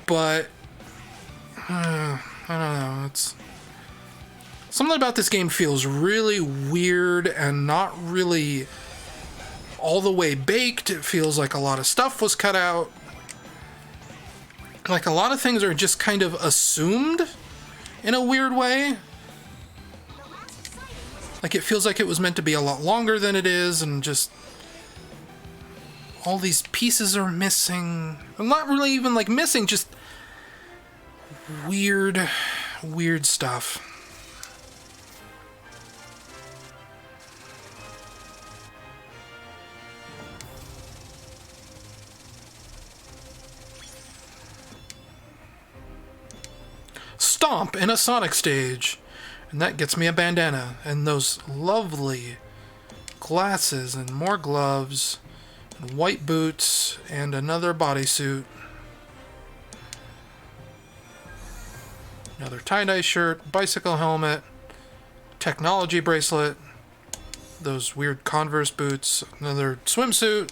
but I don't know. It's something about this game feels really weird and not really all the way baked. It feels like a lot of stuff was cut out. Like a lot of things are just kind of assumed in a weird way. Like it feels like it was meant to be a lot longer than it is, and just all these pieces are missing. I'm not really even like missing, just weird stuff. Stomp in a Sonic stage. And that gets me a bandana and those lovely glasses and more gloves and white boots and another bodysuit. Another tie-dye shirt, bicycle helmet, technology bracelet, those weird Converse boots, another swimsuit,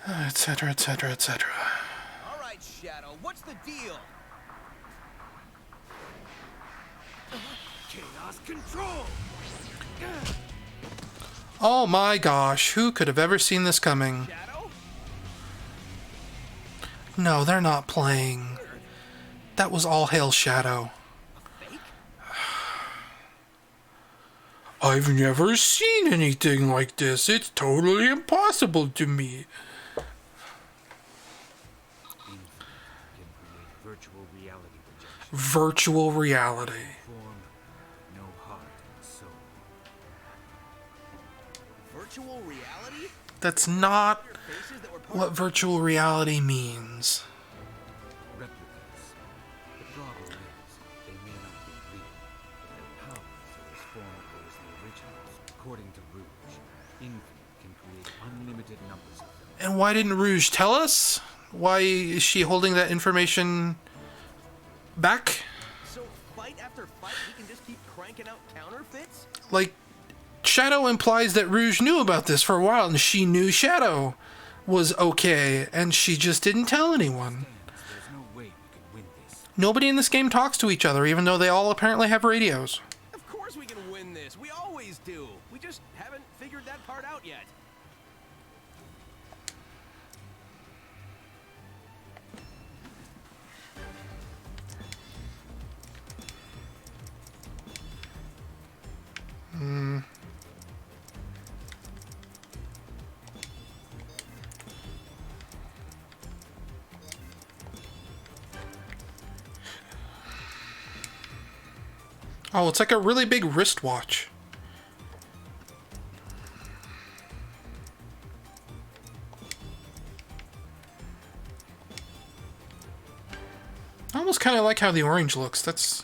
etc., etc., etc. All right, Shadow, what's the deal? Chaos control. Oh my gosh, who could have ever seen this coming? Shadow? No, they're not playing. That was all Hail Shadow. Fake? I've never seen anything like this. It's totally impossible to me. Virtual reality projection. Virtual reality. Form, no heart and soul. Virtual reality? That's not Faces that were part what virtual reality means. replicas. The problem is, they may not be real, but their powers are as formidable as the originals. According to Rouge, Infinite can create unlimited numbers of them. And why didn't Rouge tell us? Why is she holding that information back? So fight after fight, we can just keep cranking out counterfeits? Like, Shadow implies that Rouge knew about this for a while, and she knew Shadow was okay, and she just didn't tell anyone. There's no way we could win this. Nobody in this game talks to each other, even though they all apparently have radios. Of course we can win this. We always do. We just haven't figured that part out yet. Oh, it's like a really big wristwatch. I almost kind of like how the orange looks. That's...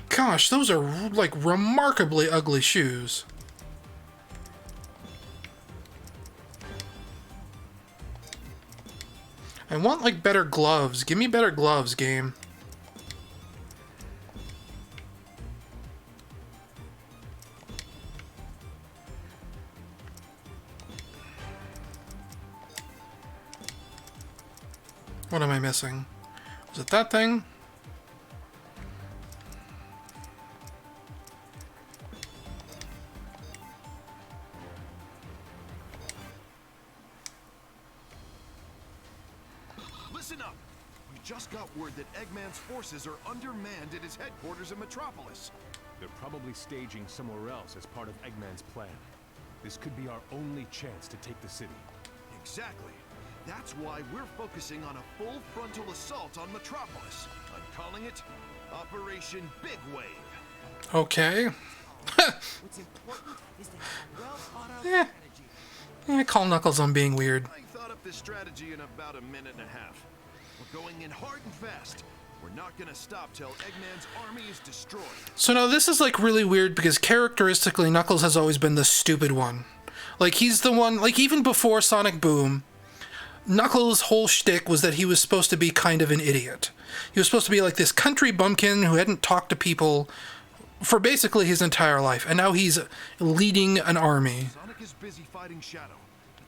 Gosh, those are, like, remarkably ugly shoes. I want, like, better gloves. Give me better gloves, game. What am I missing? Was it that thing? Listen up! We just got word that Eggman's forces are undermanned at his headquarters in Metropolis. They're probably staging somewhere else as part of Eggman's plan. This could be our only chance to take the city. Exactly. That's why we're focusing on a full frontal assault on Metropolis. I'm calling it Operation Big Wave. Okay. What's important is to have a well-thought-out strategy. Call Knuckles on being weird. I thought up this strategy in about a minute and a half. We're going in hard and fast. We're not gonna stop till Eggman's army is destroyed. So now this is like really weird because characteristically Knuckles has always been the stupid one. Like he's the one, like even before Sonic Boom, Knuckles' whole shtick was that he was supposed to be kind of an idiot. He was supposed to be like this country bumpkin who hadn't talked to people for basically his entire life, and now he's leading an army. Sonic is busy fighting Shadow.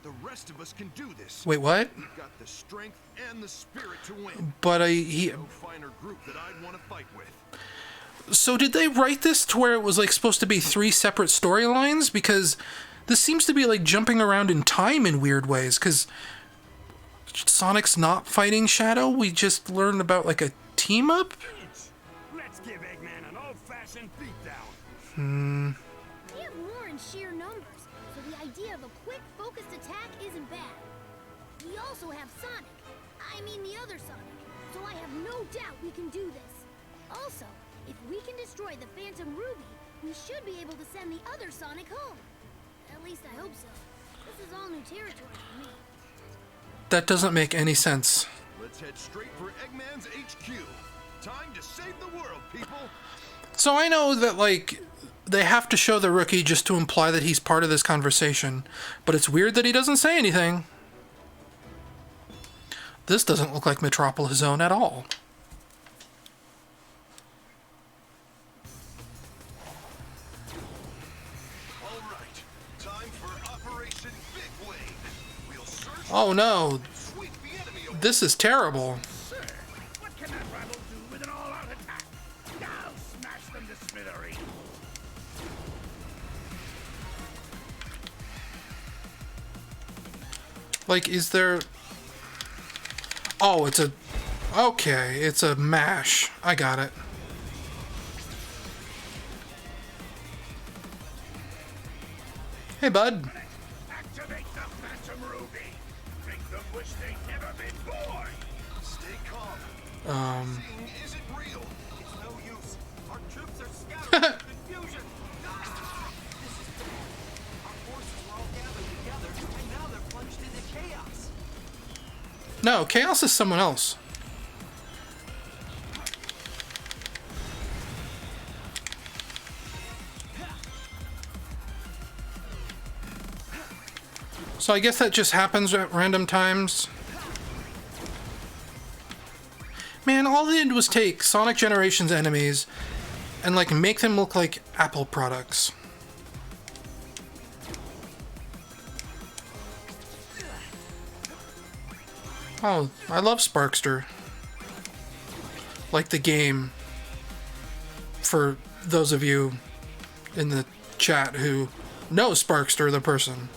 The rest of us can do this. Wait, what? We've got the strength and the spirit to win. But No finer group that I'd want to fight with. So did they write this to where it was like supposed to be 3 separate storylines? Because this seems to be like jumping around in time in weird ways. Because Sonic's not fighting Shadow. We just learned about like a team up. Let's give Eggman an old-fashioned beatdown. We have more in sheer numbers, so the idea of a quick, focused attack isn't bad. We also have Sonic. I mean the other Sonic. So I have no doubt we can do this. Also, if we can destroy the Phantom Ruby, we should be able to send the other Sonic home. At least I hope so. This is all new territory for me. That doesn't make any sense. Let's head straight for Eggman's HQ. Time to save the world, people. So I know that like they have to show the rookie just to imply that he's part of this conversation, but it's weird that he doesn't say anything. This doesn't look like Metropolis Zone at all. All right, time for Operation Big Wave. We'll search Oh no, and sweep the enemy away. this is terrible. Sir, what can that rabble do with an all-out attack? I'll smash them to smithereens. Like, is there... Oh, it's a... Okay, it's a mash. I got it. Hey, bud. Activate the Phantom Ruby. Make them wish they'd never been born. Stay calm. Seeing isn't real. It's no use. Our troops are scattered in confusion. This is bad. Our forces were all gathered together, and now they're plunged into chaos. No, Chaos is someone else. So I guess that just happens at random times. Man, all they did was take Sonic Generations enemies and like make them look like Apple products. Oh, I love Sparkster. Like the game. For those of you in the chat who know Sparkster, the person.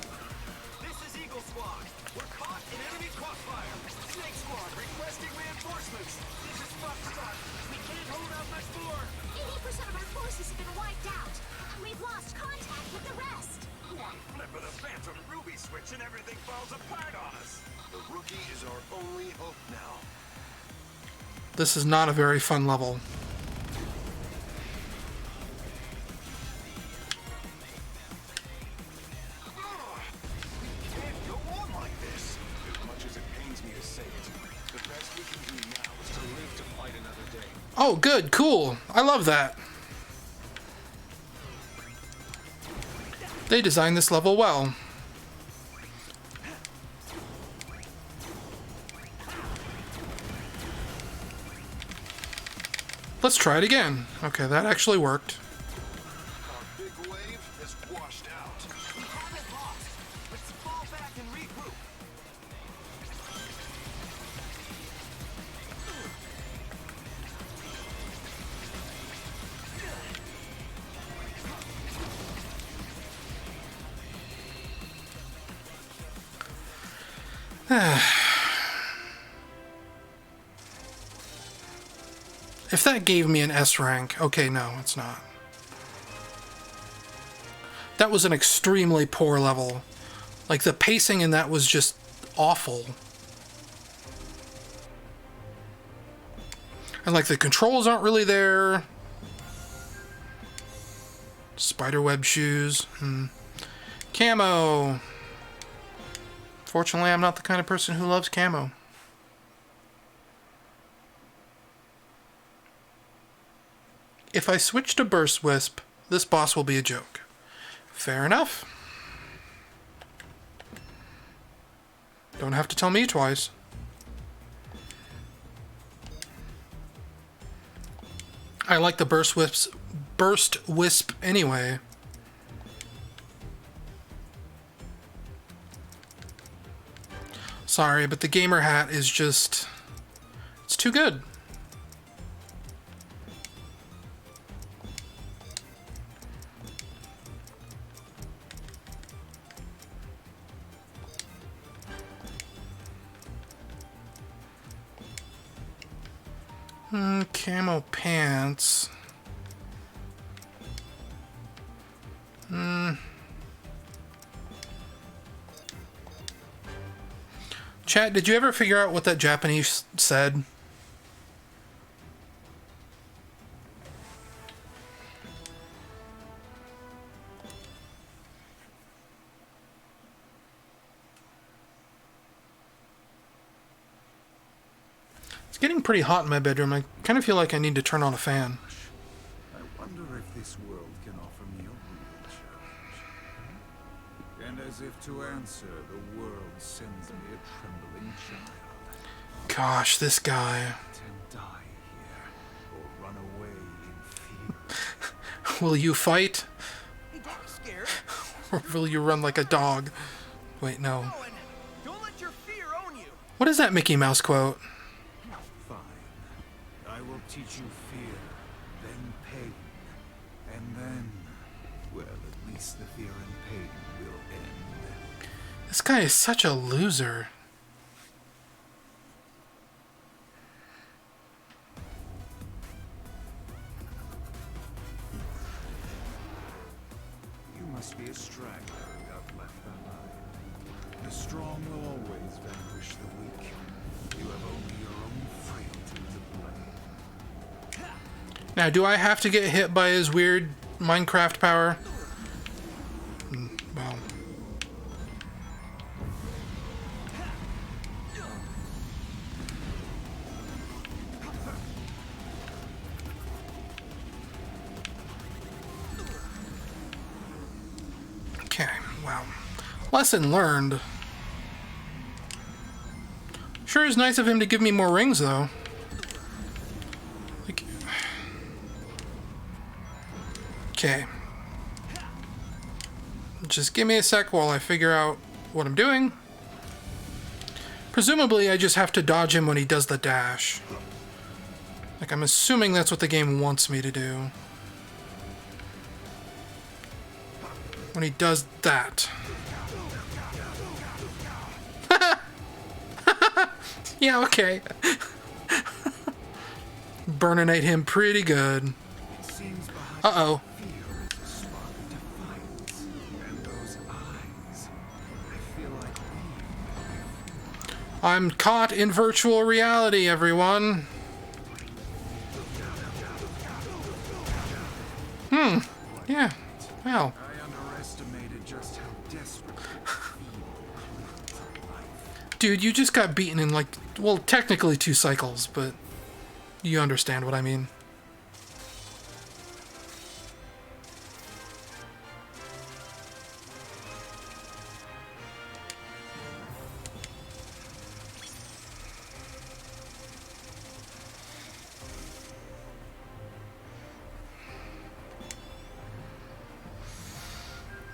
This is Eagle Squad. We're caught in enemy crossfire. Snake Squad requesting reinforcements. This is Foxtrot. We can't hold out much more. 80% of our forces have been wiped out. We've lost contact with the rest. One flip of the Phantom Ruby switch and everything falls apart on us. The rookie is our only hope now. This is not a very fun level. Can't go on like this. As much as it pains me to say it, the best we can do now is to live to fight another day. Oh, good, cool. I love that. They designed this level well. Let's try it again. Okay, that actually worked. Our big wave is washed out. We haven't lost. Let's fall back and regroup. If that gave me an S rank, okay, no, it's not. That was an extremely poor level. Like, the pacing in that was just awful. And, like, the controls aren't really there. Spiderweb shoes. Camo. Fortunately, I'm not the kind of person who loves camo. If I switch to Burst Wisp, this boss will be a joke. Fair enough. Don't have to tell me twice. I like the Burst Wisp anyway. Sorry, but the gamer hat is just... it's too good. Camo pants. Chat, did you ever figure out what that Japanese said? It's getting pretty hot in my bedroom. I kind of feel like I need to turn on a fan. I wonder if this world can offer me a real challenge. And as if to answer, the world sends me a trembling child. Gosh, this guy. To die here, or run away in fear. Will you fight? Hey, don't be scared. Or will you run like a dog? Wait, no. Owen, don't let your fear own you. What is that Mickey Mouse quote? Fine. I will teach you fear, then pain. And then, well, at least the fear and pain will end. This guy is such a loser. You must be a straggler who got left behind. The strong will always vanquish the weak. You have only your own frailty to blame. Now, do I have to get hit by his weird Minecraft power? Well. Okay, well. Lesson learned. Sure is nice of him to give me more rings, though. Like... Okay. Just give me a sec while I figure out what I'm doing. Presumably, I just have to dodge him when he does the dash. Like, I'm assuming that's what the game wants me to do. When he does that. Yeah, okay. Burninate him pretty good. Uh-oh. I'm caught in virtual reality, everyone. Yeah. Well. I underestimated just how desperate Dude, you just got beaten in, like, well, technically 2 cycles, but you understand what I mean.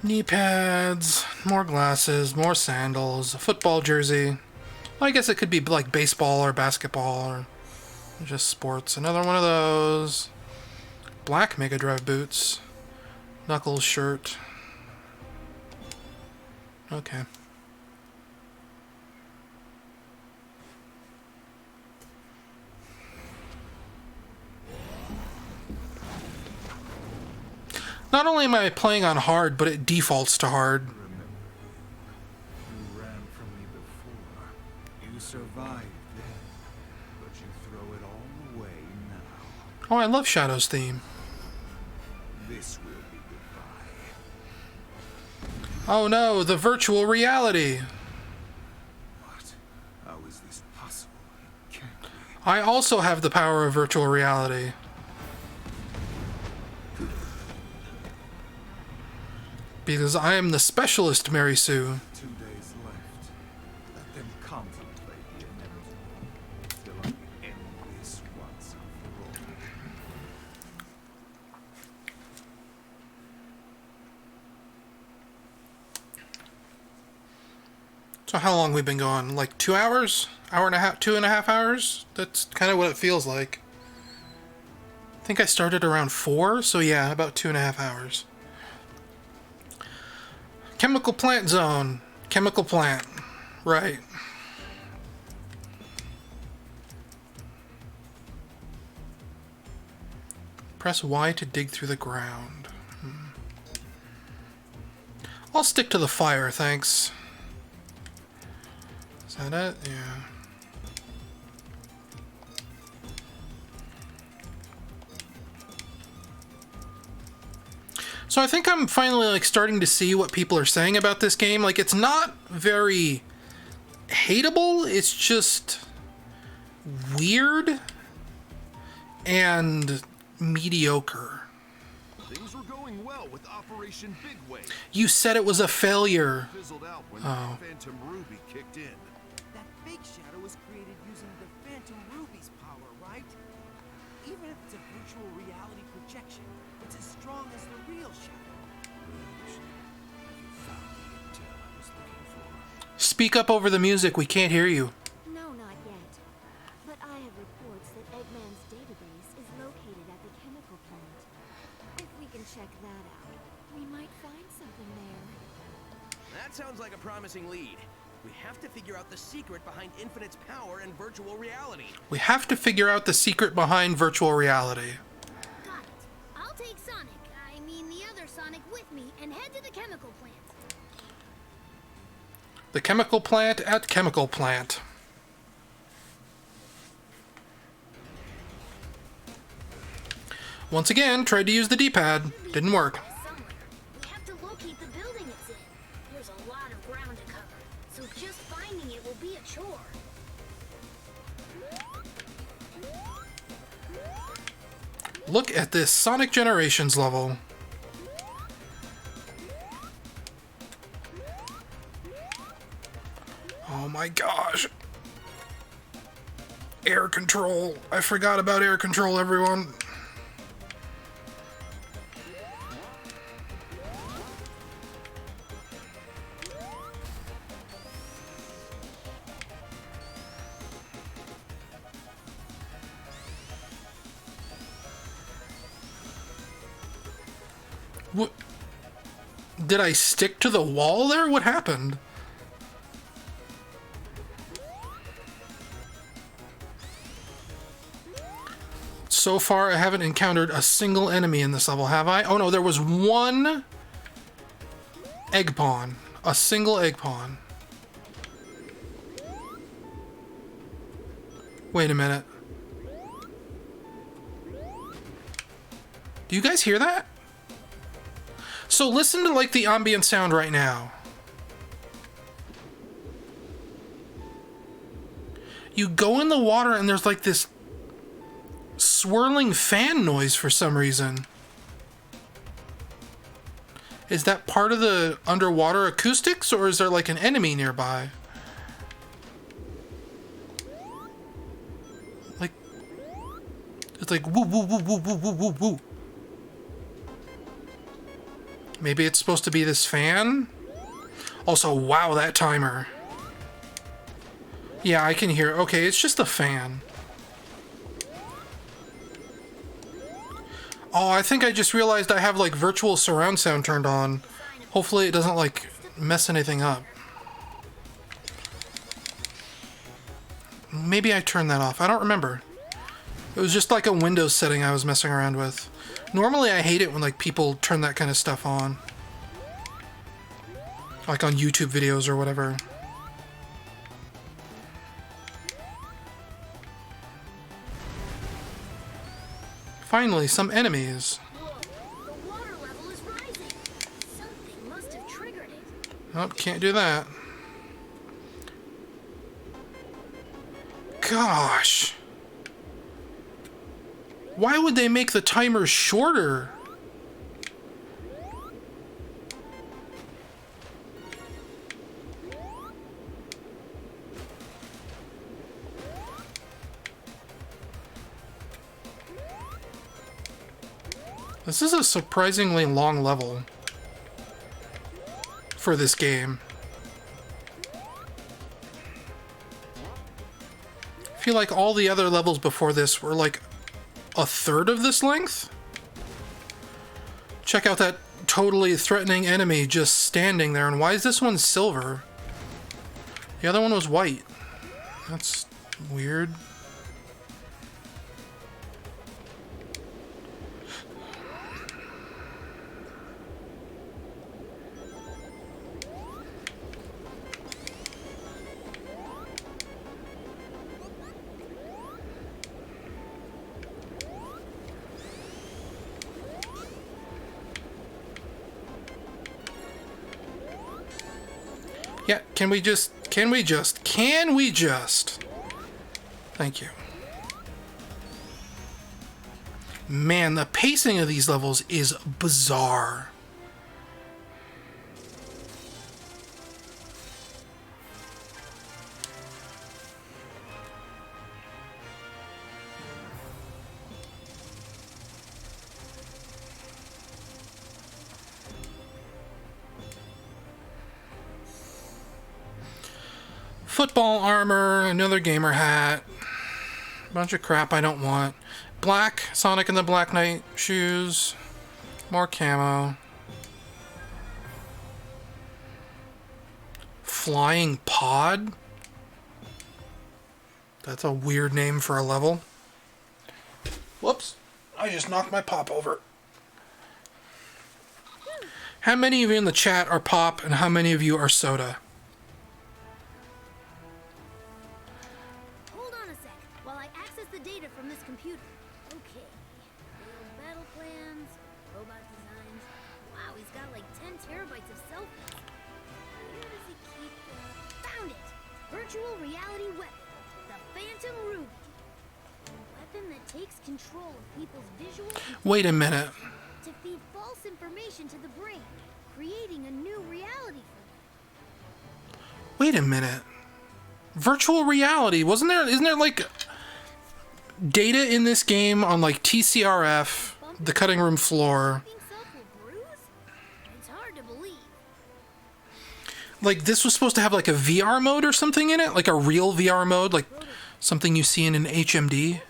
Knee pads, more glasses, more sandals, a football jersey. Well, I guess it could be like baseball or basketball or just sports. Another one of those. Black Mega Drive boots. Knuckles shirt. Okay. Not only am I playing on hard, but it defaults to hard. You ran from me before. You survived then, but you throw it all away now. Oh, I love Shadow's theme. This will be goodbye. Oh no, the virtual reality. What? How is this possible? It can't be. I also have the power of virtual reality. Because I am the specialist, Mary Sue. 2 days left. Let them contemplate the inevitable. Till I end this once and for all. So how long we've been going? Like 2 hours? Hour and a half? 2.5 hours? That's kind of what it feels like. I think I started around 4, so yeah, about 2.5 hours. Chemical plant zone. Chemical plant. Right. Press Y to dig through the ground. I'll stick to the fire, thanks. Is that it? Yeah. So I think I'm finally like starting to see what people are saying about this game. Like, it's not very hateable, it's just weird and mediocre. Things were going well with Operation Big Wave. You said it was a failure. Fizzled out when Oh. Phantom Ruby kicked in. That fake shadow was created using the Phantom Ruby's power, right? Even if it's a virtual reality projection, it's as strong as the real shadow. Speak up over the music, we can't hear you. No, not yet. But I have reports that Eggman's database is located at the chemical plant. If we can check that out, we might find something there. That sounds like a promising lead. We have to figure out the secret behind Infinite's power and virtual reality. We have to figure out the secret behind virtual reality. Got it. I'll take Sonic, I mean the other Sonic, with me and head to the chemical plant. The chemical plant at chemical plant. Once again, tried to use the D-pad. Didn't work. Somewhere. We have to locate the building it's in. There's a lot of ground to cover, so just finding it will be a chore. Look at this Sonic Generations level. Oh my gosh. Air control. I forgot about air control, everyone. What? Did I stick to the wall there? What happened? So far, I haven't encountered a single enemy in this level, have I? Oh no, there was one egg pawn. A single egg pawn. Wait a minute. Do you guys hear that? So listen to like the ambient sound right now. You go in the water and there's like this swirling fan noise for some reason. Is that part of the underwater acoustics, or is there like an enemy nearby? Like, it's like woo woo woo woo woo woo woo woo. Maybe it's supposed to be this fan? Also, wow, that timer. Yeah, I can hear. Okay, it's just a fan. Oh, I think I just realized I have like virtual surround sound turned on. Hopefully it doesn't like mess anything up. Maybe I turned that off. I don't remember. It was just like a Windows setting I was messing around with. Normally I hate it when like people turn that kind of stuff on. Like on YouTube videos or whatever. Finally, some enemies. Whoa, the water level is rising. Something must have triggered it. Oh, can't do that. Gosh. Why would they make the timer shorter? This is a surprisingly long level for this game. feel like all the other levels before this were like a third of this length. Check out that totally threatening enemy just standing there. And why is this one silver? The other one was white. That's weird. Yeah, can we just... Thank you. Man, the pacing of these levels is bizarre. Football armor, another gamer hat, bunch of crap I don't want. Black, Sonic and the Black Knight shoes, more camo. Flying pod? That's a weird name for a level. Whoops, I just knocked my pop over. How many of you in the chat are pop and how many of you are soda? Wait a minute. To feed false information to the brain, creating a new reality for them. Wait a minute. Virtual reality, isn't there like data in this game on like TCRF, the cutting room floor? It's hard to believe. Like this was supposed to have like a VR mode or something in it, like a real VR mode, like something you see in an HMD.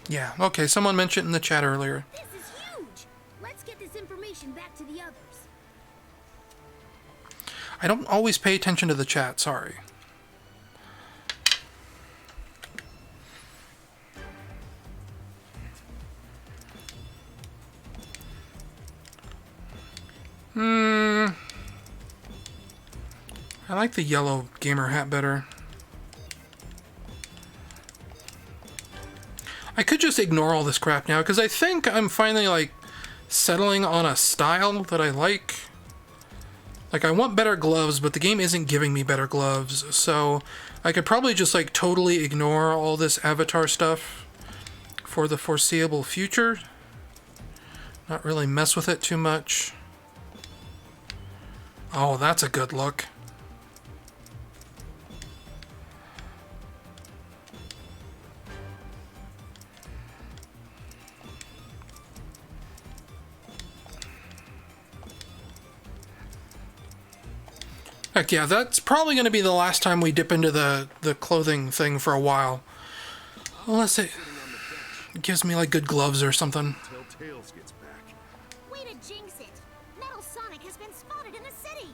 Yeah, okay, someone mentioned in the chat earlier. This is huge! Let's get this information back to the others. I don't always pay attention to the chat, sorry. I like the yellow gamer hat better. I could just ignore all this crap now, because I think I'm finally, like, settling on a style that I like. Like, I want better gloves, but the game isn't giving me better gloves, so I could probably just, like, totally ignore all this Avatar stuff for the foreseeable future. Not really mess with it too much. Oh, that's a good look. Heck yeah, that's probably going to be the last time we dip into the clothing thing for a while. Unless it gives me like good gloves or something. Till Tails gets back. Way to jinx it! Metal Sonic has been spotted in the city!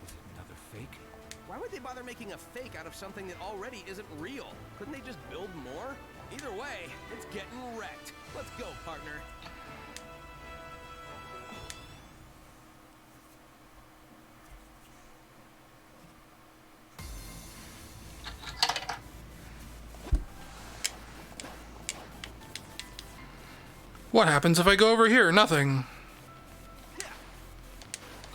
Was it another fake? Why would they bother making a fake out of something that already isn't real? Couldn't they just build more? Either way, it's getting wrecked. Let's go, partner. What happens if I go over here? Nothing.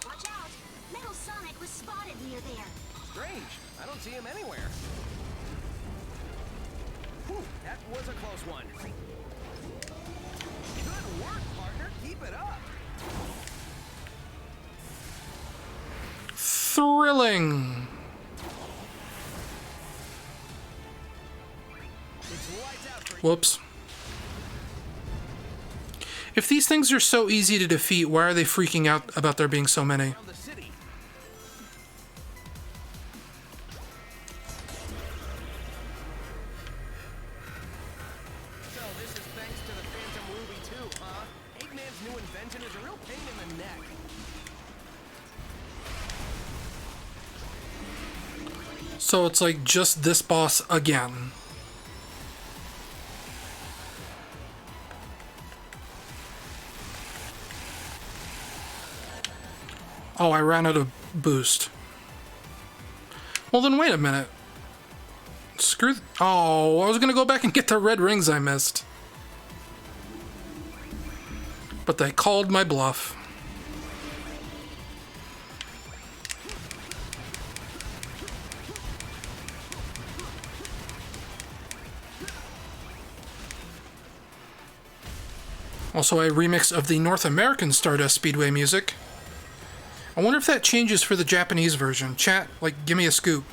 Watch out! Metal Sonic was spotted near there. Strange. I don't see him anywhere. Whew, that was a close one. Good work, partner. Keep it up. Thrilling. It's lights out for you. Whoops. If these things are so easy to defeat, why are they freaking out about there being so many? Around the city. So this is thanks to the Phantom Ruby too, huh? Eggman's new invention is a real pain in the neck. So it's like just this boss again. Oh, I ran out of boost. Well then wait a minute. Screw oh, I was gonna go back and get the red rings I missed. But they called my bluff. Also a remix of the North American Stardust Speedway music. I wonder if that changes for the Japanese version. Chat, like, give me a scoop.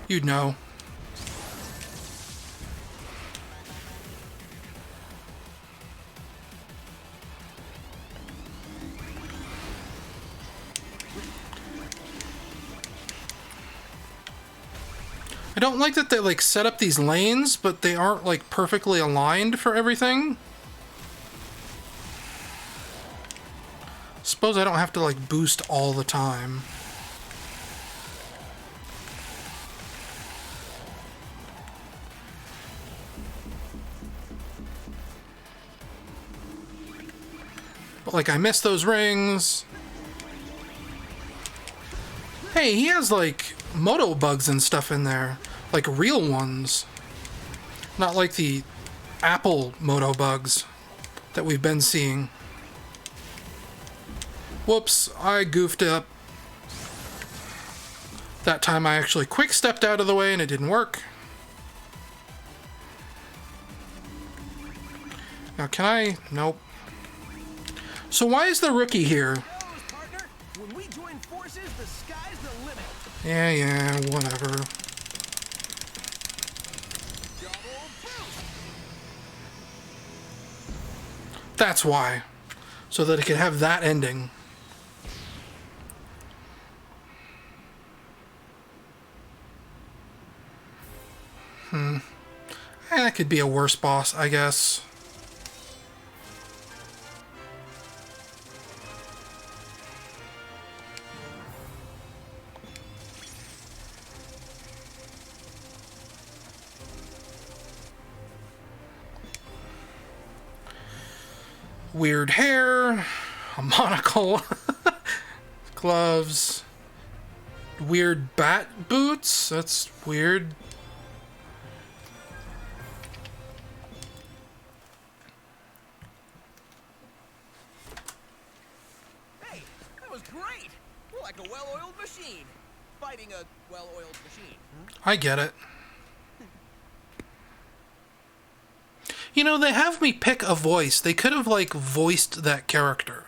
You'd know. I don't like that they, like, set up these lanes, but they aren't, like, perfectly aligned for everything. Suppose I don't have to, like, boost all the time. But, like, I missed those rings. Hey, he has, like, moto bugs and stuff in there. Like, real ones. Not like the Apple moto bugs that we've been seeing. Whoops, I goofed up. That time I actually quick stepped out of the way and it didn't work. Now can I? Nope. So why is the rookie here? Partner, when we join forces, the sky's the limit. Yeah, whatever. Double boost. That's why. So that it could have that ending. That could be a worse boss, I guess. Weird hair, a monocle, gloves, weird bat boots. That's weird. Hey, that was great. We're like a well-oiled machine. Fighting a well-oiled machine. I get it. You know, they have me pick a voice. They could have, like, voiced that character.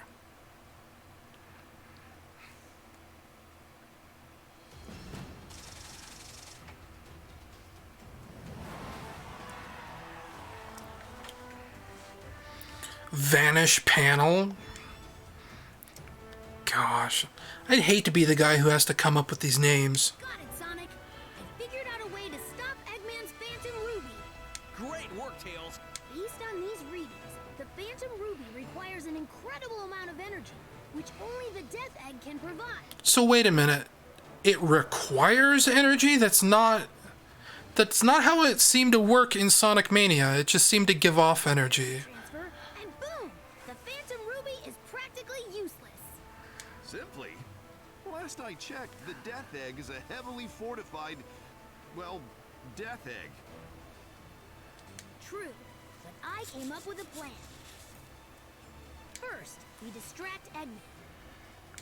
Vanish panel. Gosh. I'd hate to be the guy who has to come up with these names. Got it, Sonic. I figured out a way to stop Eggman's Phantom Ruby. Great work, Tails. Based on these readings, the Phantom Ruby requires an incredible amount of energy, which only the Death Egg can provide. So wait a minute. It requires energy? That's not how it seemed to work in Sonic Mania. It just seemed to give off energy. Transfer, and boom! The Phantom Ruby is practically useless. Simply. Last I checked, the Death Egg is a heavily fortified, well, Death Egg. True, but I came up with a plan. First, we distract Eggman.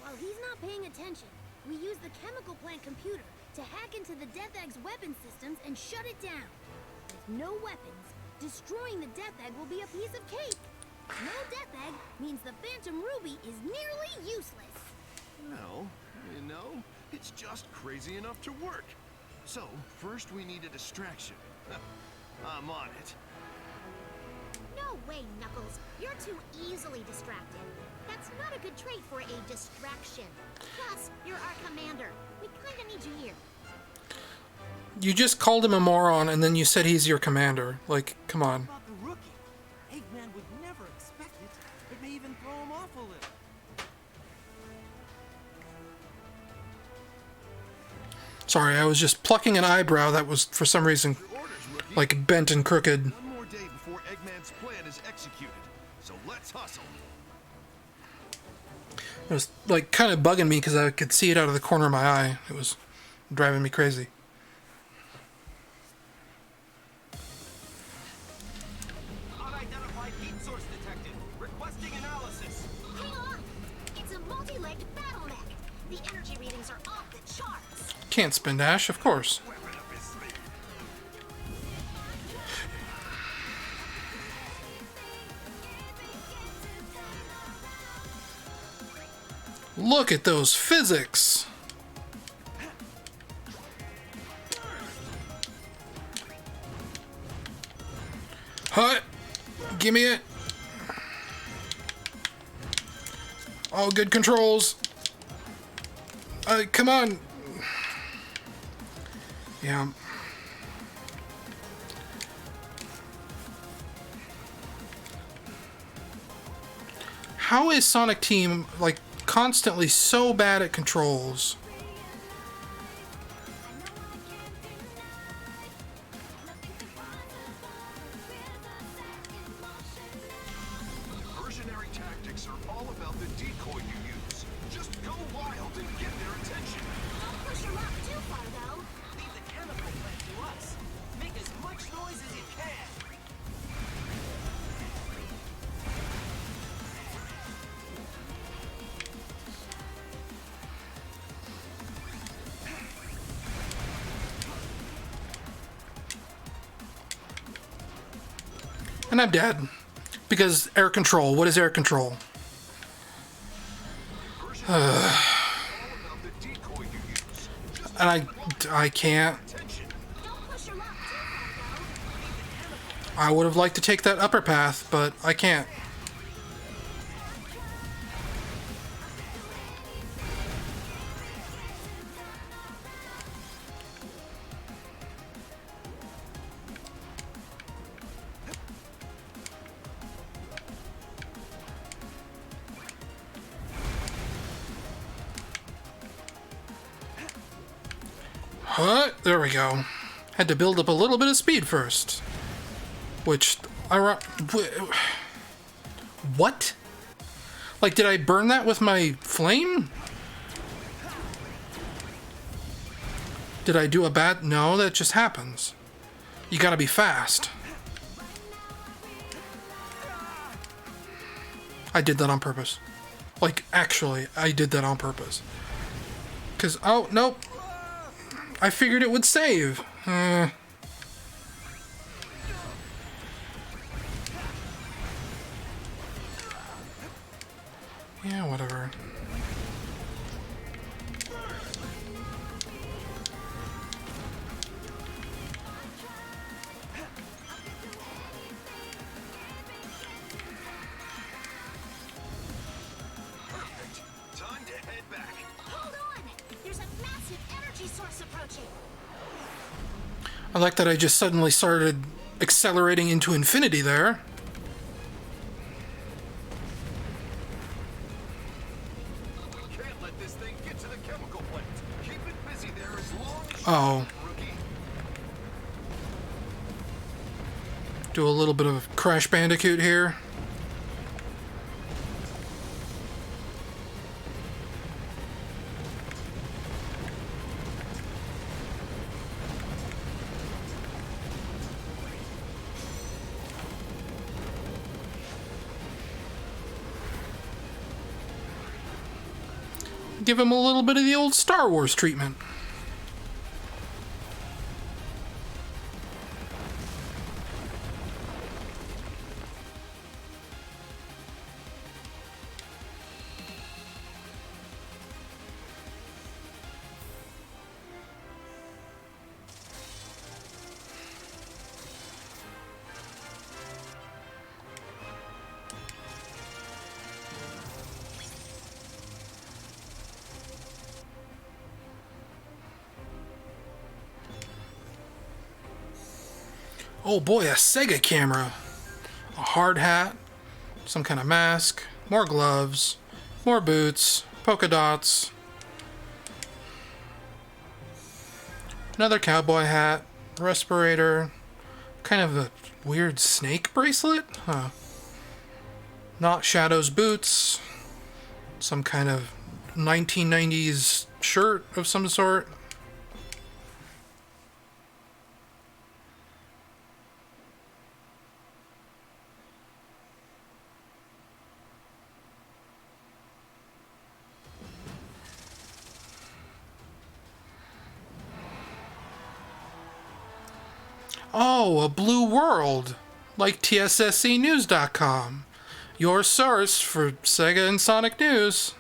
While he's not paying attention, we use the chemical plant computer to hack into the Death Egg's weapon systems and shut it down. With no weapons, destroying the Death Egg will be a piece of cake. No Death Egg means the Phantom Ruby is nearly useless. Well, you know, it's just crazy enough to work. So, first we need a distraction. I'm on it. No way, Knuckles. You're too easily distracted. That's not a good trait for a distraction. Plus, you're our commander. We kinda need you here. You just called him a moron and then you said he's your commander. Like, come on. About the rookie. Eggman would never expect it. It may even throw him off a little. Sorry, I was just plucking an eyebrow that was, for some reason, Your orders, rookie. like, bent and crooked. One more day before Eggman's plan is executed. So let's hustle. It was, like, kind of bugging me because I could see it out of the corner of my eye. It was driving me crazy. Unidentified heat source detected. Requesting analysis. Hang on! It's a multi-legged battle mech. The energy readings are off the charts. Can't spin dash, of course. Weapon up his sleeve. Look at those physics! Hut! Give me it! All good controls! Come on! Yeah. How is Sonic Team, like, constantly so bad at controls? Versionary tactics are all about the decoy you use. Just go wild and get their attention. Don't push your luck too far, though. Leave the chemical plant to us. Make as much noise as you can. And I'm dead. Because air control. What is air control? All about the decoy you use. Just And I can't. attention. Don't push your luck too far, though. I would have liked to take that upper path, but I can't. What? There we go. Had to build up a little bit of speed first. Which, what? Like, did I burn that with my flame? Did I do a bad... No, that just happens. You gotta be fast. I did that on purpose. Like, actually, I did that on purpose. Because, oh, nope. I figured it would save. Yeah, whatever. Perfect. Time to head back. Hold on! There's a massive energy source approaching. I like that I just suddenly started accelerating into infinity there. Can't let this thing get to the chemical plant. Keep it busy there as long as you Oh. can, rookie. Do a little bit of Crash Bandicoot here. Give him a little bit of the old Star Wars treatment. Oh boy, a Sega camera. A hard hat, some kind of mask, more gloves, more boots, polka dots. Another cowboy hat, respirator, kind of a weird snake bracelet? Huh. Not Shadow's boots, some kind of 1990s shirt of some sort. Oh, a blue world, like TSSCnews.com, your source for Sega and Sonic news.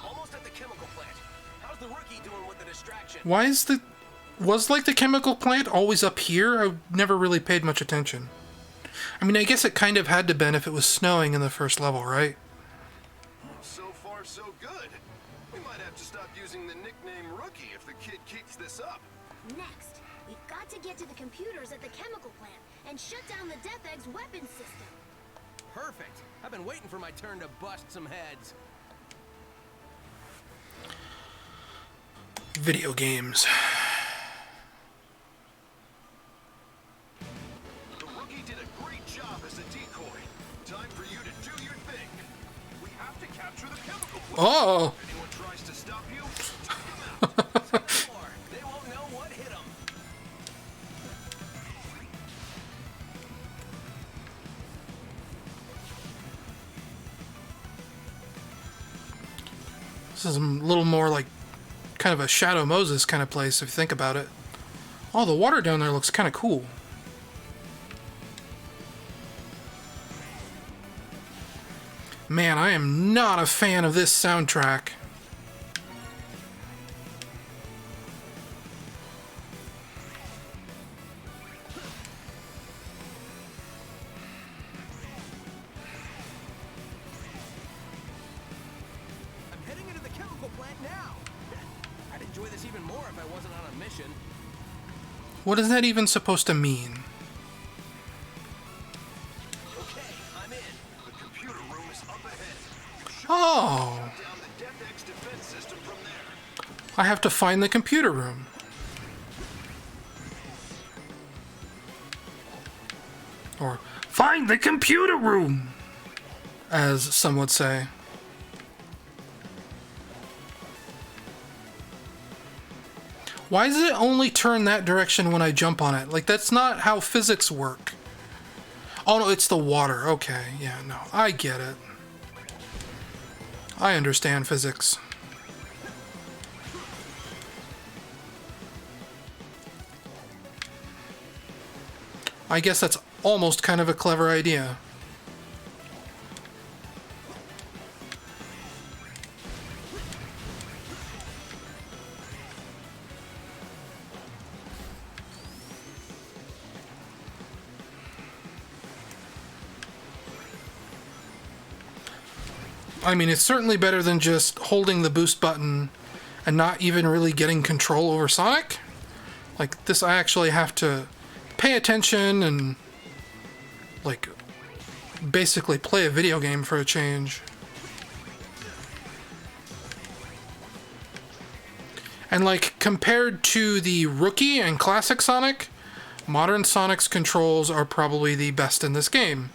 Almost at the chemical plant. How's the rookie doing with the distraction? Was like the chemical plant always up here? I never really paid much attention. I mean, I guess it kind of had to been if it was snowing in the first level, right? So far, so good. We might have to stop using the nickname Rookie if the kid keeps this up. Next, we've got to get to the computers at the chemical plant and shut down the Death Egg's weapons system. Perfect. I've been waiting for my turn to bust some heads. Video games. The Rookie did a great job as a decoy. Time for you to do your thing. We have to capture the chemical plant. Oh! If anyone tries to stop you, take them out. Or they won't know what hit them. This is a little more like kind of a Shadow Moses kind of place if you think about it. Oh, the water down there looks kind of cool. Man, I am not a fan of this soundtrack. I'm heading into the chemical plant now. I'd enjoy this even more if I wasn't on a mission. What is that even supposed to mean? Okay, I'm in. The computer room is up ahead. You should Oh, down the Death Egg's defense system from there. I have to find the computer room. Or, find the computer room! As some would say. Why does it only turn that direction when I jump on it? Like, that's not how physics work. Oh no, it's the water. Okay, yeah, no, I get it. I understand physics. I guess that's almost kind of a clever idea. I mean, it's certainly better than just holding the boost button and not even really getting control over Sonic. Like, this I actually have to pay attention and, like, basically play a video game for a change. And, like, compared to the Rookie and Classic Sonic, modern Sonic's controls are probably the best in this game.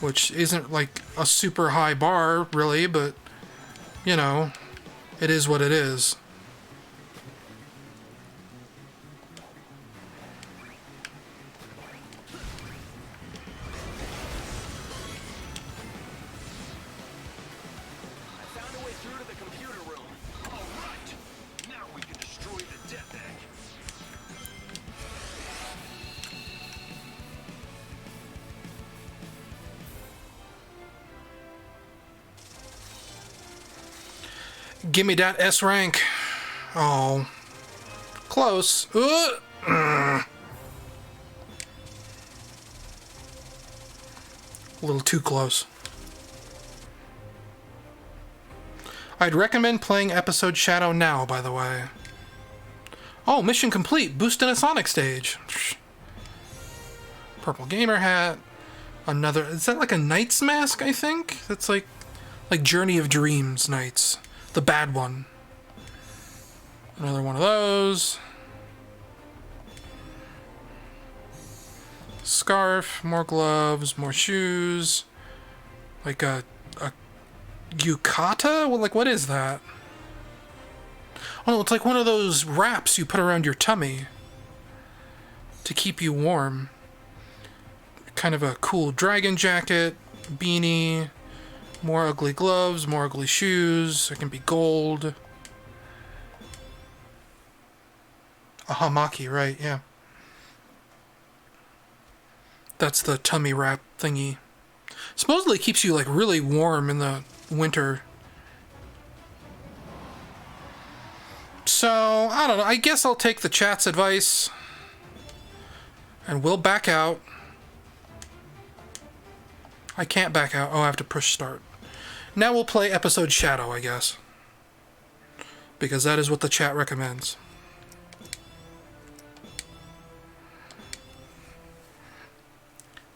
Which isn't, like, a super high bar, really, but, you know, it is what it is. I found a way through to the computer room. All right. Now we can destroy the Death Egg. Give me that S rank. Oh. Close. A little too close. I'd recommend playing episode Shadow now, by the way. Oh, mission complete. Boost in a Sonic stage. Purple gamer hat. Another. Is that like a Knight's mask, I think? That's like Journey of Dreams Knights. The bad one. Another one of those. Scarf, more gloves, more shoes. Like a yukata? Well, like, what is that? Oh, no, it's like one of those wraps you put around your tummy to keep you warm. Kind of a cool dragon jacket, beanie, more ugly gloves, more ugly shoes. It can be gold. A hamaki, right, yeah. That's the tummy wrap thingy. Supposedly keeps you, like, really warm in the winter. So, I don't know. I guess I'll take the chat's advice. And we'll back out. I can't back out. Oh, I have to push start. Now we'll play episode Shadow, I guess. Because that is what the chat recommends.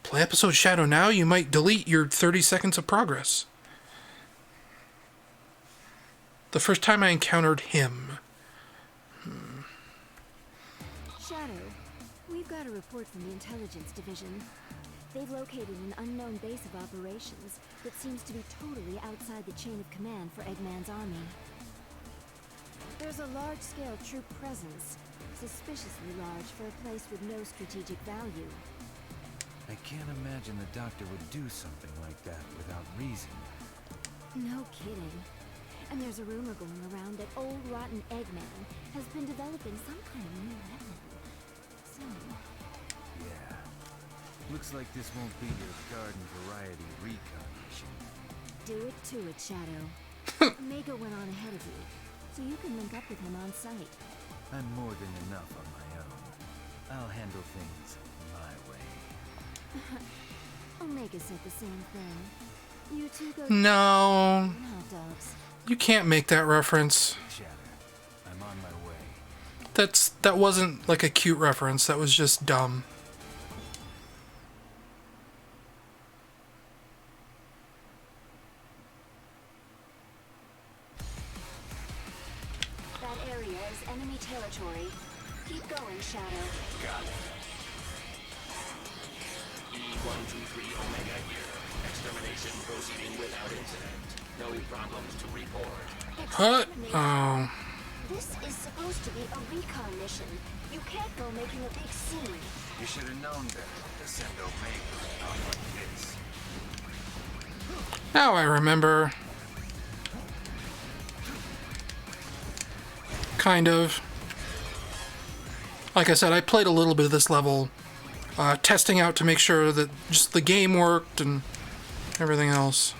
Play episode Shadow now, you might delete your 30 seconds of progress. The first time I encountered him. Shadow, we've got a report from the Intelligence Division. They've located an unknown base of operations that seems to be totally outside the chain of command for Eggman's army. There's a large-scale troop presence, suspiciously large for a place with no strategic value. I can't imagine the Doctor would do something like that without reason. No kidding. And there's a rumor going around that old rotten Eggman has been developing some kind of new weapon. So... Yeah. Looks like this won't be your garden variety recon mission. do it to it, Shadow. Omega went on ahead of you, so you can link up with him on site. I'm more than enough on my own. I'll handle things my way. Omega said the same thing. You two go No. hot dogs. You can't make that reference. Shatter, I'm on my way. That wasn't like a cute reference. That was just dumb. That area is enemy territory. Keep going, Shadow. Got it. E-123 Omega here. Extermination proceeding without incident. No problems to report. What? Oh. This is supposed to be a recon mission. You can't go making a big scene. You should have known better to send Omega out like this. Now I remember. Kind of. Like I said, I played a little bit of this level, testing out to make sure that just the game worked and everything else.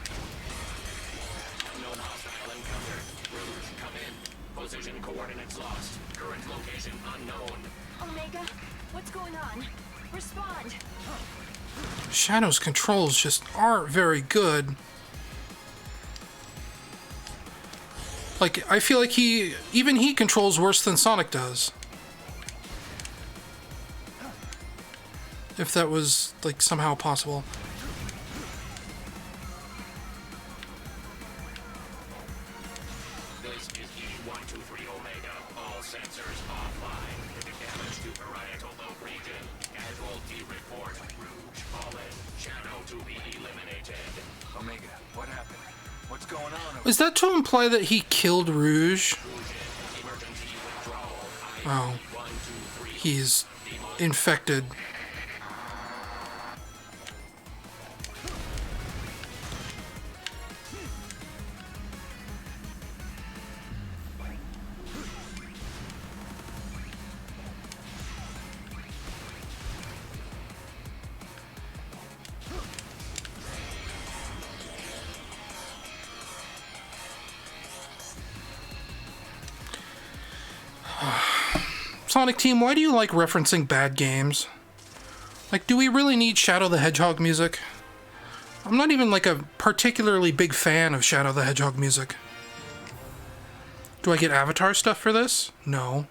Known hostile encountered. Rouge, come in. Position coordinates lost. Current location unknown. Omega, what's going on? Respond. Shadow's controls just aren't very good. Like, I feel like even he controls worse than Sonic does. If that was, like, somehow possible. This is E-123 Omega. All sensors offline. Damage to parietal lobe region. Casualty report. Rouge fallen. Shadow to be eliminated. Omega, what happened? What's going on? Is that to imply that he killed Rouge? Emergency withdrawal. Oh. I-123. He's infected. Sonic Team, why do you like referencing bad games? Like, do we really need Shadow the Hedgehog music? I'm not even like a particularly big fan of Shadow the Hedgehog music. Do I get Avatar stuff for this? No.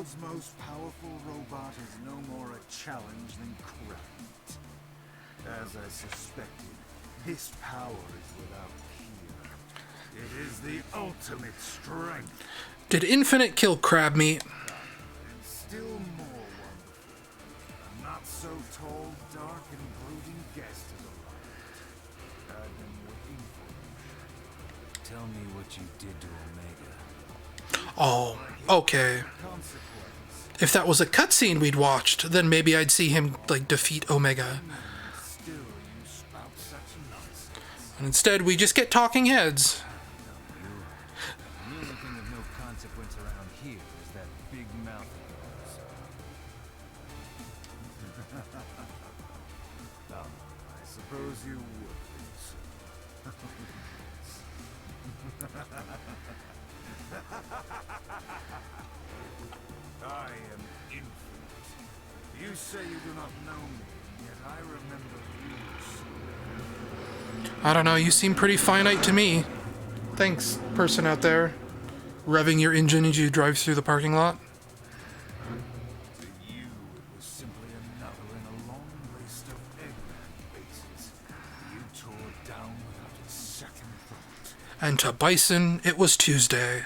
world's most powerful robot is no more a challenge than Crabmeat. As I suspected, this power is without peer. It is the ultimate strength. Did Infinite kill Crabmeat? And still more wonderful, a not so tall, dark, and brooding guest has arrived. I've been waiting for you. Tell me what you did to Omega. Oh, okay. Consequence. If that was a cutscene we'd watched, then maybe I'd see him, like, defeat Omega. Still, you spout such nonsense. And instead, we just get talking heads. The only thing of no consequence around here is that big mouth of yours. I suppose you would think so. I am Infinite. You say you do not know me, yet I remember you. I don't know, you seem pretty finite to me. Thanks, person out there. Revving your engine as you drive through the parking lot. To you, it was simply another in a long list of Eggman bases. You tore down without a second thought. And to Bison, it was Tuesday.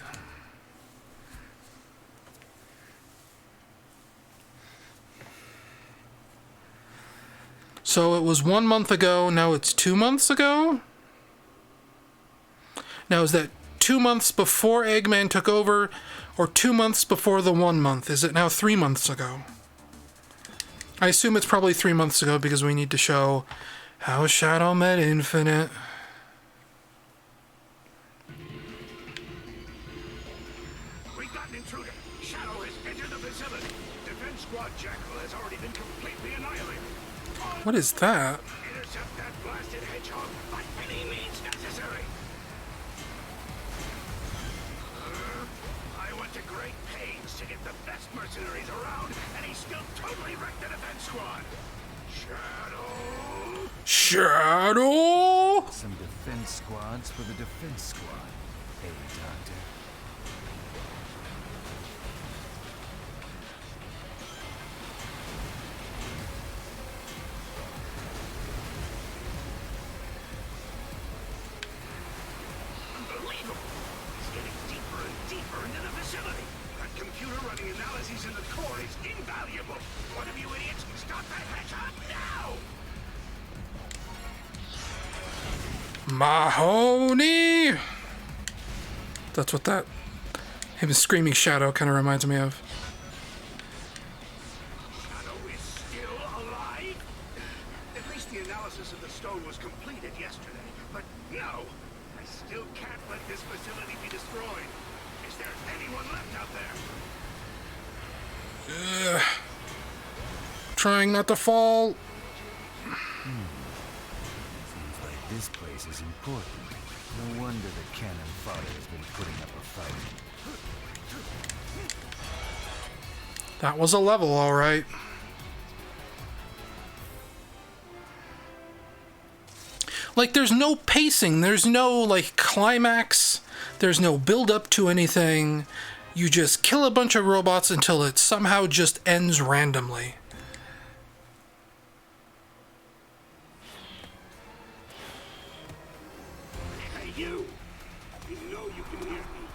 So it was 1 month ago, now it's 2 months ago? Now is that 2 months before Eggman took over, or 2 months before the 1 month? Is it now 3 months ago? I assume it's probably 3 months ago because we need to show how Shadow met Infinite. We've got an intruder. Shadow has entered the facility. Defense Squad Jackal has already been completely annihilated. What is that? Intercept that blasted hedgehog by any means necessary. I went to great pains to get the best mercenaries around, and he still totally wrecked the defense squad. Shadow! Shadow! Some defense squads for the defense squad. Hey, Doctor. Unbelievable! He's getting deeper and deeper into the facility. That computer running analyses in the core is invaluable. One of you idiots, stop that hedgehog now! Mahoney! That's what that him screaming Shadow kind of reminds me of. Shadow is still alive? At least the analysis of the stone was completed yesterday. But no! I still can't let this facility be destroyed. Is there anyone left out there? Trying not to fall. Seems like this place is important. No wonder the cannon fodder has been putting up a fight. That was a level, all right. Like, there's no pacing. There's no, like, climax. There's no build up to anything. You just kill a bunch of robots until it somehow just ends randomly. Hey, you! You know you can hear me.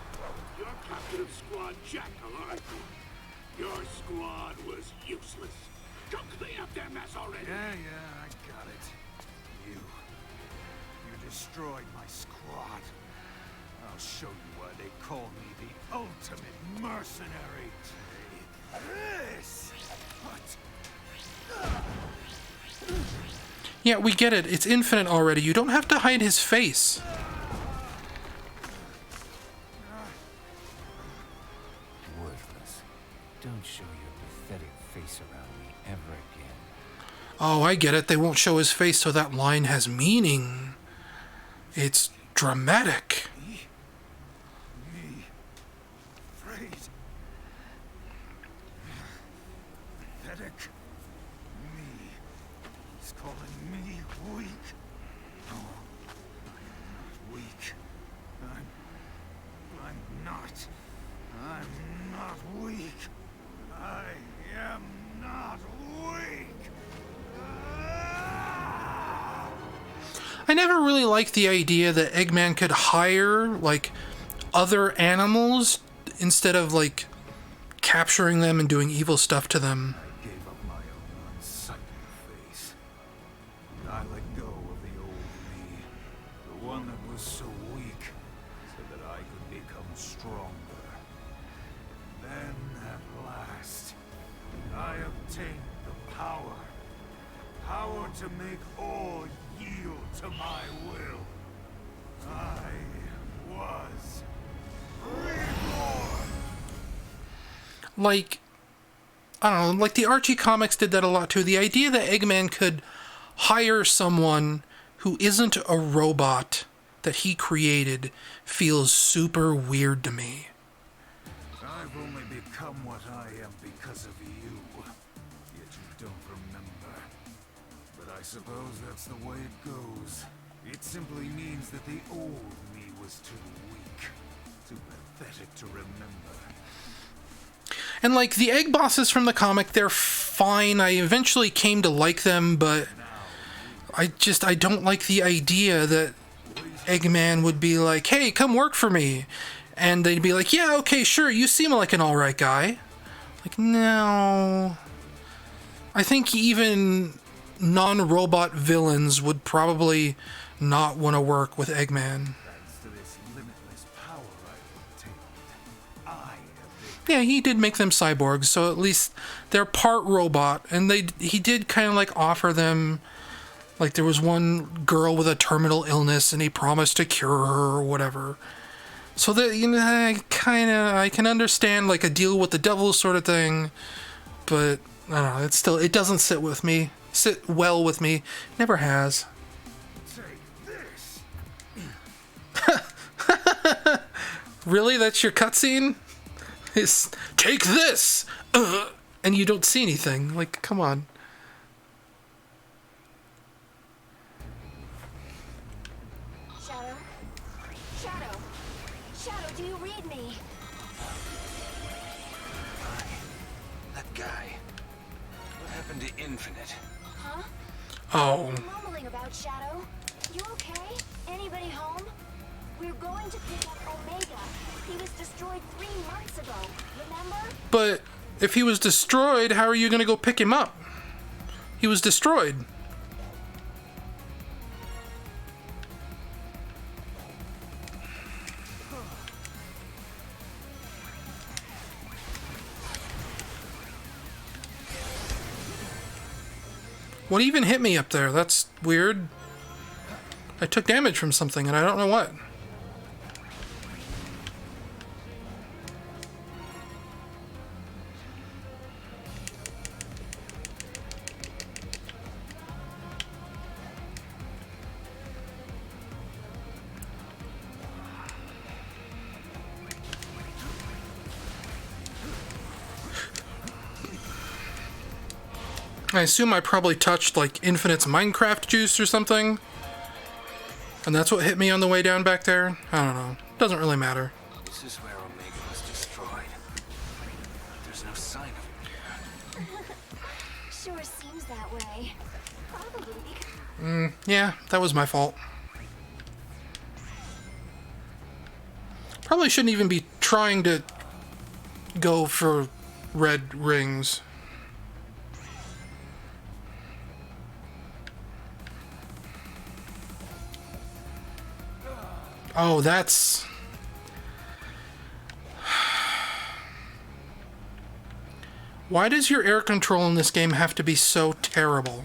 You're captain of Squad Jackal, aren't you? Your squad was useless. Go clean up their mess already! Yeah, I got it. You destroyed my squad. I'll show you why they call me the ultimate mercenary. This! What? Yeah, we get it. It's Infinite already. You don't have to hide his face. Worthless. Don't show your pathetic face around me ever again. Oh, I get it. They won't show his face so that line has meaning. It's dramatic. Me? Afraid? Pathetic? Me? He's calling me weak? No, I'm not weak. I'm not. I'm not weak. I never really liked the idea that Eggman could hire, like, other animals instead of, like, capturing them and doing evil stuff to them. I gave up my own unsightly face. I let go of the old me, the one that was so weak, so that I could become stronger. Then, at last, I obtained the power. Power to make all yield to my will. I was reborn. Like, I don't know, like the Archie comics did that a lot too. The idea that Eggman could hire someone who isn't a robot that he created feels super weird to me. I've only become what I am because of you. Yet you don't remember. But I suppose that's the way it goes. It simply means that the old me was too weak, too pathetic to remember. And like the egg bosses from the comic, they're fine. I eventually came to like them, but I don't like the idea that Eggman would be like, hey, come work for me. And they'd be like, yeah, okay, sure, you seem like an alright guy. Like, no. I think even non-robot villains would probably not want to work with Eggman. Thanks to this limitless power I've obtained, I have Yeah, he did make them cyborgs, so at least they're part robot. And he did kind of like offer them, like there was one girl with a terminal illness and he promised to cure her or whatever. So that, you know, I can understand like a deal with the devil sort of thing, but I don't know, it doesn't sit well with me. Never has. Really? That's your cutscene? Is take this! And you don't see anything. Like, come on. Shadow? Shadow? Shadow, do you read me? That guy. What happened to Infinite? Huh? Oh. What are you mumbling about, Shadow? You okay? Anybody home? We're going to pick up Omega. He was destroyed 3 months ago, remember? But if he was destroyed, how are you going to go pick him up? He was destroyed. What even hit me up there? That's weird. I took damage from something and I don't know what. I assume I probably touched like Infinite's Minecraft juice or something. And that's what hit me on the way down back there. I don't know. Doesn't really matter. This is where Omega was destroyed. There's no sign of it here. Sure seems that way. Probably because... Yeah, that was my fault. Probably shouldn't even be trying to go for red rings. Oh, that's... Why does your air control in this game have to be so terrible?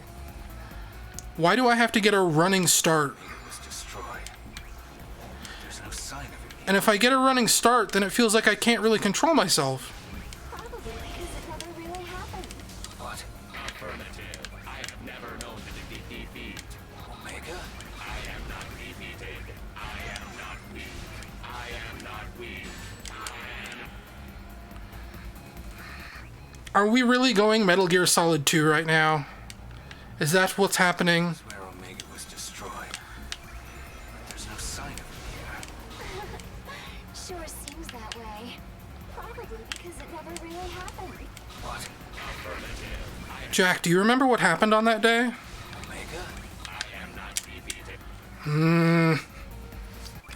Why do I have to get a running start? It was destroyed. There's no sign of it. And if I get a running start, then it feels like I can't really control myself. Probably because it never really happened. What? Affirmative. I have never known the defeat. Omega? I am not defeated. I am not weak. I am not weak. Are we really going Metal Gear Solid 2 right now? Is that what's happening? This is where Omega was destroyed. There's no sign of it here. Sure seems that way. Probably because it never really happened. What? Jack, do you remember what happened on that day? Omega? I am not defeated. I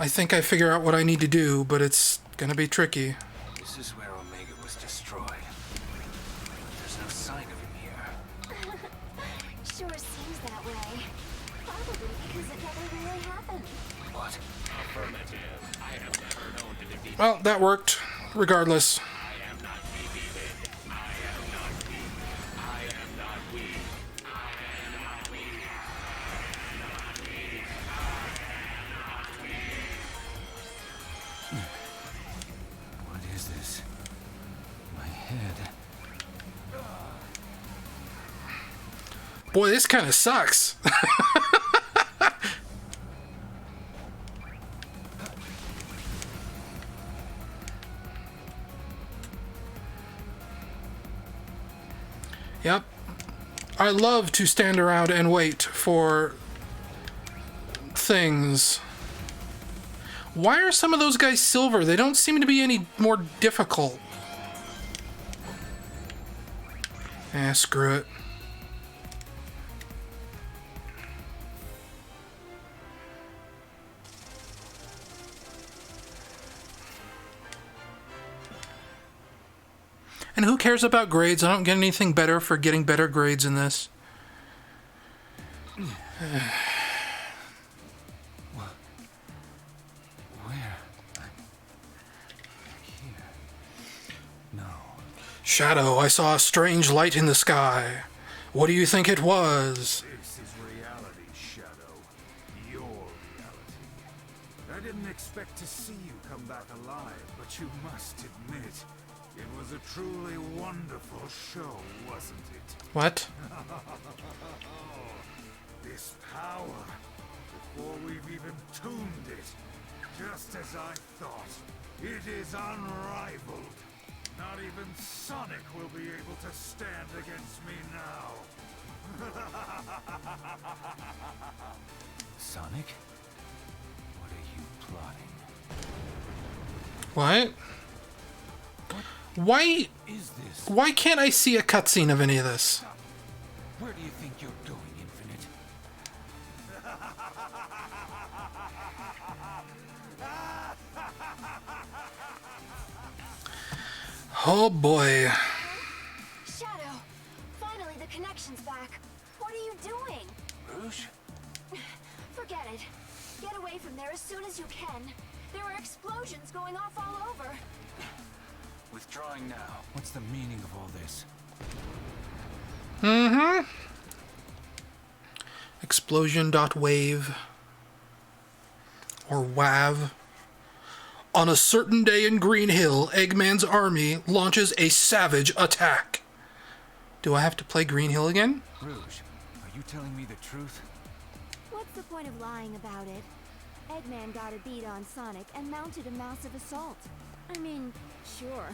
think I figure out what I need to do, but it's gonna be tricky. This is where Omega was destroyed. But there's no sign of him here. Sure seems that way. Probably because it never really happened. What? Affirmative. I have never known to defeat. Well, that worked, regardless. I am not defeated. I am not weak. I am not weak. I am not weak. What is this? My head. Boy, this kind of sucks. Yep. I love to stand around and wait for things. Why are some of those guys silver? They don't seem to be any more difficult. Screw it. And who cares about grades? I don't get anything better for getting better grades in this. Where? Here. No. Shadow, I saw a strange light in the sky. What do you think it was? This is reality, Shadow. Your reality. I didn't expect to see you come back alive, but you must admit, it was a truly wonderful show, wasn't it? What? This power, before we've even tuned it, just as I thought, it is unrivaled. Not even Sonic will be able to stand against me now. Sonic? What are you plotting? What? Why? Is this? Why can't I see a cutscene of any of this? Where do you think you're going, Infinite? Oh boy. Shadow, finally the connection's back. What are you doing? Rouge? Forget it. Get away from there as soon as you can. There are explosions going off all over. Withdrawing now. What's the meaning of all this? Explosion.wave. Or WAV. On a certain day in Green Hill, Eggman's army launches a savage attack. Do I have to play Green Hill again? Rouge, are you telling me the truth? What's the point of lying about it? Eggman got a beat on Sonic and mounted a massive assault. I mean, sure,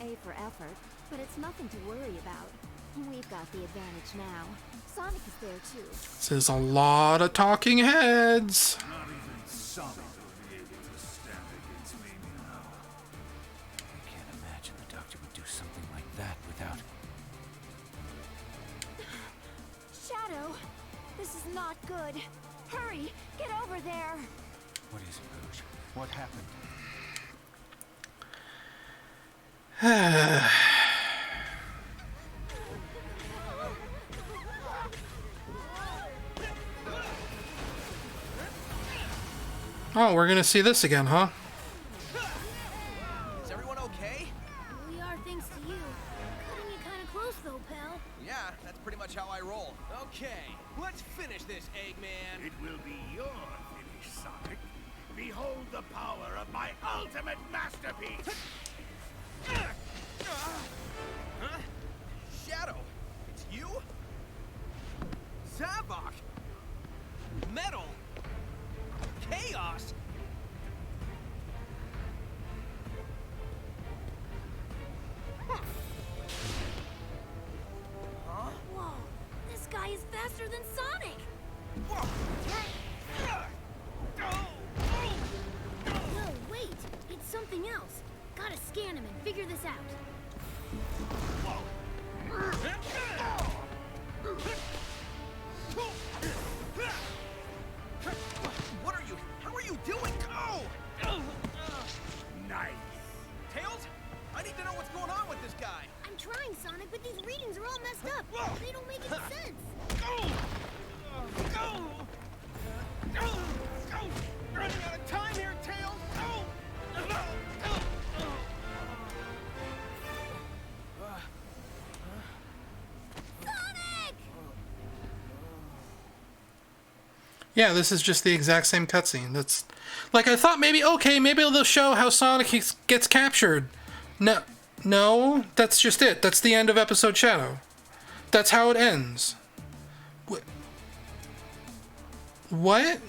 A for effort, but it's nothing to worry about. We've got the advantage now. Sonic is there too. This is a lot of talking heads. Not even Sonic will be able to stand against me now. I can't imagine the Doctor would do something like that without... Shadow, this is not good. Hurry, get over there. What is it, Rouge? What happened? Oh, we're gonna see this again, huh? Is everyone okay? We are thanks to you. Cutting it kind of close though, pal. Yeah, that's pretty much how I roll. Okay, let's finish this, Eggman. It will be your finish, Sonic. Behold the power of my ultimate masterpiece! Huh? Shadow, it's you? Zavok! Metal! Chaos! Whoa, this guy is faster than Sonic. No, wait, it's something else. Gotta scan him and figure this out. Yeah, this is just the exact same cutscene. That's like I thought maybe maybe they'll show how Sonic gets captured. No, that's just it. That's the end of episode Shadow. That's how it ends. What? Okay.